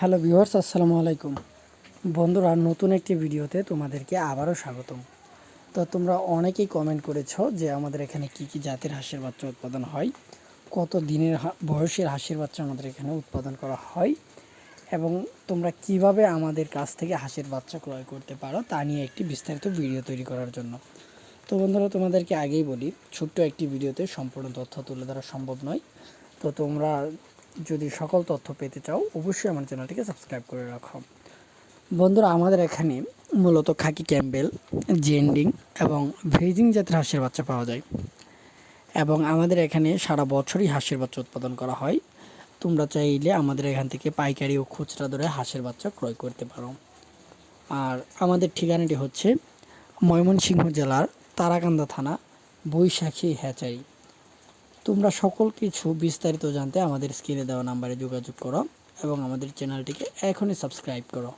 Hello viewers, আসসালামু আলাইকুম। বন্ধুরা, নতুন একটি ভিডিওতে তোমাদেরকে আবারও স্বাগতম। তো তোমরা অনেকেই কমেন্ট করেছো যে আমাদের এখানে কি কি জাতের হাঁসের বাচ্চা উৎপাদন হয়, কত দিনের বয়সের হাঁসের বাচ্চা আমাদের এখানে উৎপাদন করা হয় এবং তোমরা কিভাবে আমাদের কাছ থেকে হাঁসের বাচ্চা ক্রয় করতে পারো তা নিয়ে একটি বিস্তারিত ভিডিও তৈরি করার জন্য। তো বন্ধুরা, তোমাদেরকে আগেই বলি, ছোট্ট একটি ভিডিওতে সম্পূর্ণ তথ্য তুলে ধরা সম্ভব নয়। তো তোমরা যদি সকল তথ্য পেতে চাও অবশ্যই আমার চ্যানেলটিকে সাবস্ক্রাইব করে রাখো। বন্ধুরা, আমাদের এখানে মূলত খাকি ক্যাম্বেল, জেন্ডিং এবং ভেজিং জাতের হাঁসের বাচ্চা পাওয়া যায় এবং আমাদের এখানে সারা বছরই হাঁসের বাচ্চা উৎপাদন করা হয়। তোমরা চাইলে আমাদের এখান থেকে পাইকারি ও খুচরা দরে হাঁসের বাচ্চা ক্রয় করতে পারো। আর আমাদের ঠিকানাটি হচ্ছে ময়মনসিংহ জেলার তারাকান্দা থানা, বৈশাখী হ্যাচারি। তোমরা সকল কিছু বিস্তারিত জানতে আমাদের স্ক্রিনে দেওয়া নাম্বারে যোগাযোগ করো এবং আমাদের চ্যানেলটিকে এখনই সাবস্ক্রাইব করো।